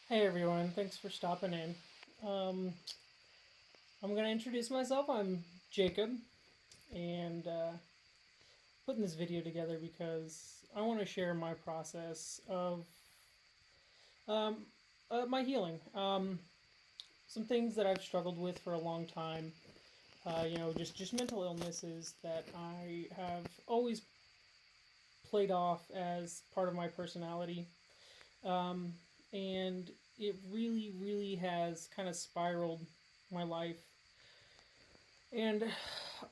Hey everyone, thanks for stopping in. Um, I'm going to introduce myself. I'm Jacob, and putting this video together because I want to share my process of um, my healing. Some things that I've struggled with for a long time. Just mental illnesses that I have always played off as part of my personality, um, and it really, really has kind of spiraled my life. And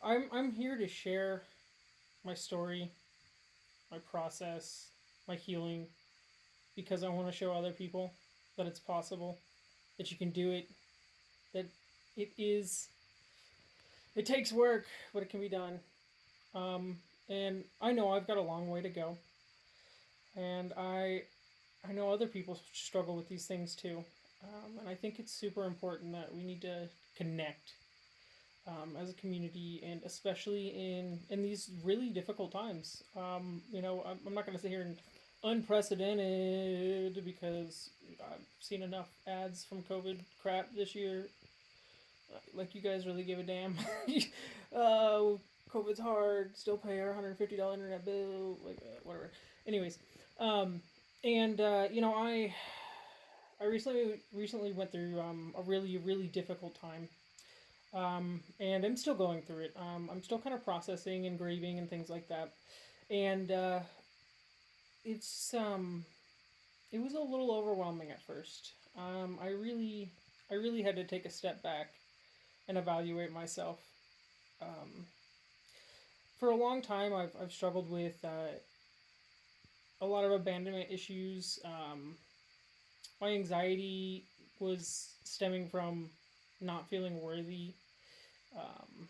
I'm here to share my story, my process, my healing, because I want to show other people that it's possible, that you can do it, that it is. It takes work, but it can be done. Um, and I know I've got a long way to go, and I know other people struggle with these things too. And I think it's super important that we need to connect as a community, and especially in these really difficult times. I'm not going to sit here and unprecedented because I've seen enough ads from COVID crap this year. Like you guys really give a damn. uh, COVID's hard. Still pay our $150 internet bill. Like whatever. Anyways, um, and I recently went through a really difficult time, and I'm still going through it. I'm still kind of processing and grieving and things like that. And it's it was a little overwhelming at first. I really had to take a step back and evaluate myself. Um, for a long time, I've struggled with a lot of abandonment issues. My anxiety was stemming from not feeling worthy,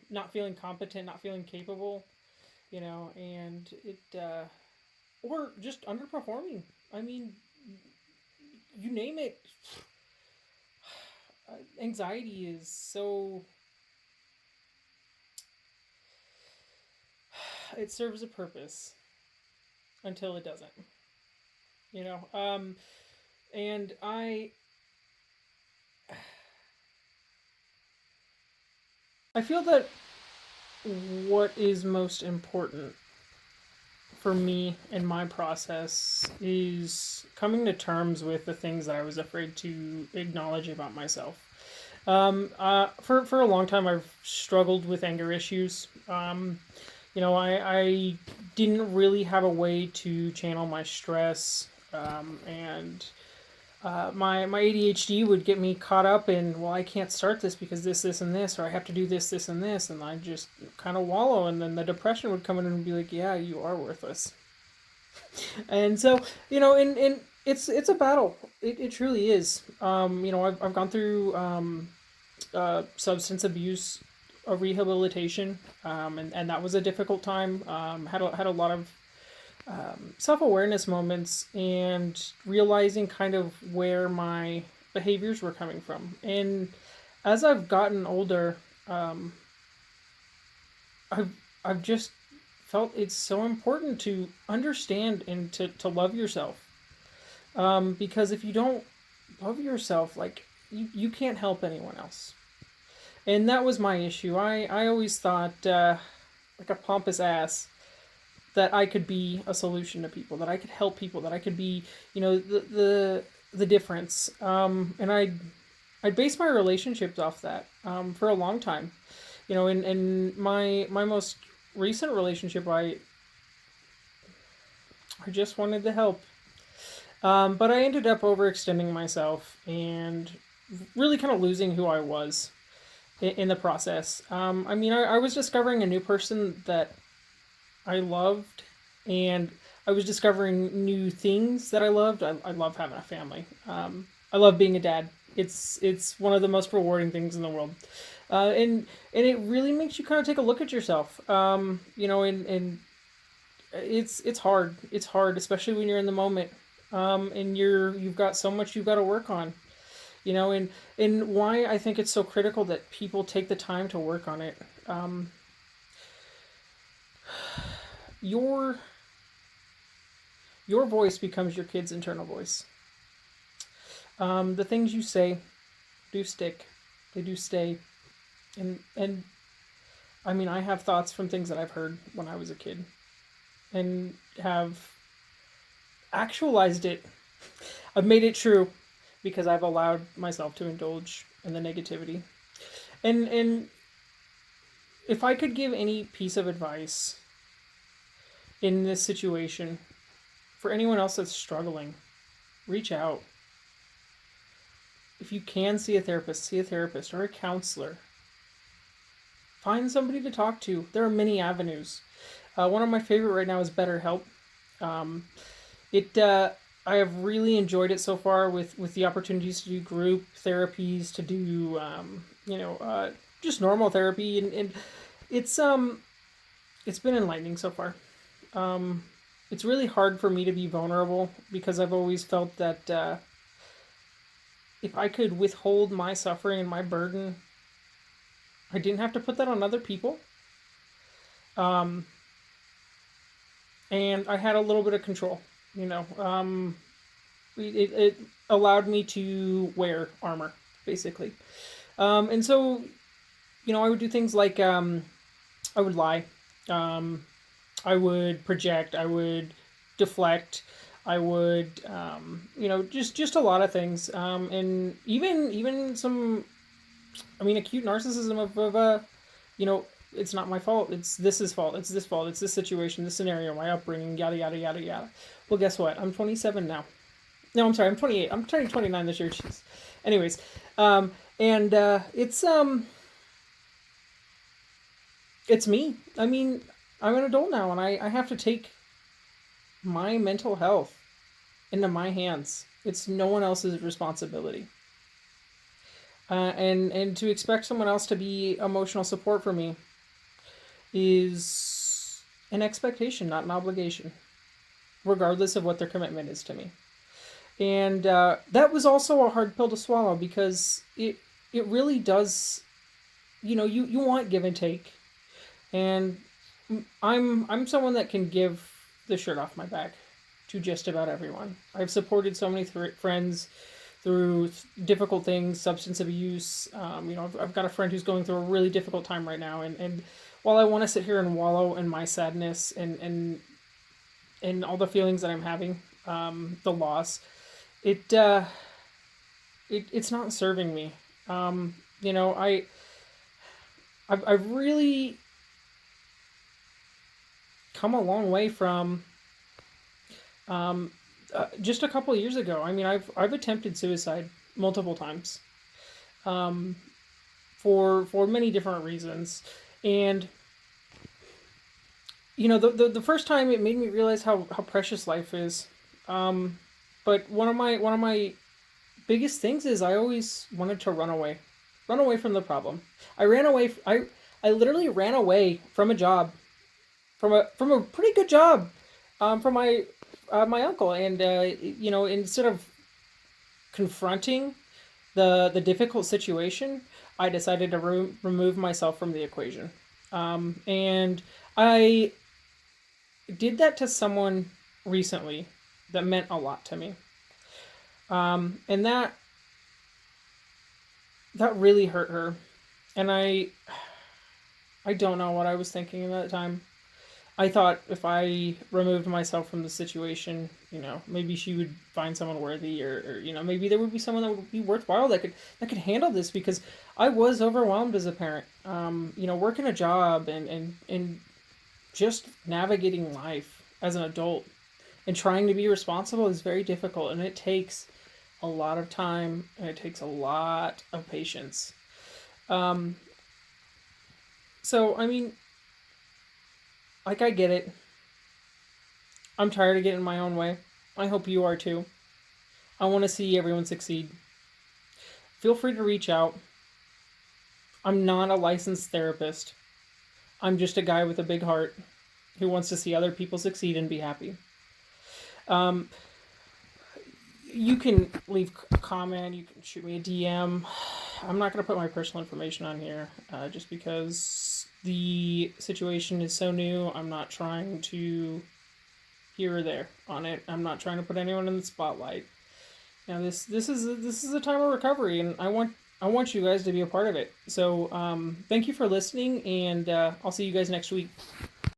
not feeling competent, not feeling capable, and it or just underperforming. I mean, you name it. Anxiety is so, it serves a purpose until it doesn't. You know, and I feel that what is most important for me in my process is coming to terms with the things that I was afraid to acknowledge about myself. For a long time, I've struggled with anger issues. I didn't really have a way to channel my stress, and my ADHD would get me caught up in, well, I can't start this because this, and this, or I have to do this, and this, and I just kind of wallow, and then the depression would come in and be like, yeah, you are worthless. And so, and it's a battle. It truly is. I've gone through substance abuse rehabilitation, and that was a difficult time. Had a lot of self awareness moments and realizing kind of where my behaviors were coming from. And as I've gotten older, um, I've I've just felt it's so important to understand and to love yourself. Because if you don't love yourself, like you can't help anyone else. And that was my issue. I always thought, like a pompous ass, that I could be a solution to people, that I could help people, that I could be, the difference. And I based my relationships off that, for a long time. In my most recent relationship, I just wanted to help. But I ended up overextending myself and really kind of losing who I was in the process. I was discovering a new person that I loved, and I was discovering new things that I loved. I love having a family. I love being a dad. It's one of the most rewarding things in the world, and it really makes you kind of take a look at yourself. And it's hard. It's hard, especially when you're in the moment, and you've got so much you've got to work on. And why I think it's so critical that people take the time to work on it. Your your voice becomes your kid's internal voice. The things you say do stick. They do stay. And I mean, I have thoughts from things that I've heard when I was a kid and have actualized it. I've made it true because I've allowed myself to indulge in the negativity. And if I could give any piece of advice in this situation for anyone else that's struggling, reach out. If you can see a therapist or a counselor. Find somebody to talk to. There are many avenues. One of my favorite right now is BetterHelp. Um, it I have really enjoyed it so far with the opportunities to do group therapies, to do just normal therapy, and it's it's been enlightening so far. Um, it's really hard for me to be vulnerable because I've always felt that if I could withhold my suffering and my burden, I didn't have to put that on other people. Um, and I had a little bit of control. You know, it allowed me to wear armor, basically. And so, I would do things like I would lie, um, I would project, I would deflect, I would, just a lot of things, and even some, I mean, acute narcissism of you know, it's not my fault. It's this is fault. It's this fault. It's this situation, this scenario, my upbringing, yada yada yada yada. Well, guess what? I'm 27 now. No, I'm sorry. I'm 28. I'm turning 29 this year. Jeez. Anyways, and it's me. I mean, I'm an adult now, and I have to take my mental health into my hands. It's no one else's responsibility. And to expect someone else to be emotional support for me is an expectation, not an obligation, regardless of what their commitment is to me. And that was also a hard pill to swallow because it really does. You want give and take, and I'm someone that can give the shirt off my back to just about everyone. I've supported so many friends through difficult things, substance abuse. I've got a friend who's going through a really difficult time right now, and while I want to sit here and wallow in my sadness and all the feelings that I'm having, the loss, it it's not serving me. Um, you know, I I've really come a long way from um, just a couple of years ago. I mean, I've attempted suicide multiple times, um, for many different reasons, and the first time it made me realize how precious life is. Um, but one of my biggest things is I always wanted to run away from the problem. I ran away. I literally ran away from a job, from a pretty good job, from my uncle, and instead of confronting the difficult situation, I decided to remove myself from the equation, and I did that to someone recently that meant a lot to me, and that really hurt her, and I don't know what I was thinking at that time. I thought if I removed myself from the situation, maybe she would find someone worthy, or maybe there would be someone that would be worthwhile that could handle this, because I was overwhelmed as a parent. Working a job and just navigating life as an adult and trying to be responsible is very difficult, and it takes a lot of time and it takes a lot of patience. Um, so I mean, like, I get it. I'm tired of getting in my own way. I hope you are too. I want to see everyone succeed. Feel free to reach out. I'm not a licensed therapist. I'm just a guy with a big heart who wants to see other people succeed and be happy. Um, you can leave a comment. You can shoot me a DM. I'm not going to put my personal information on here, just because the situation is so new. I'm not trying to here or there on it. I'm not trying to put anyone in the spotlight. Now this is a time of recovery, and I want you guys to be a part of it. So thank you for listening, and I'll see you guys next week.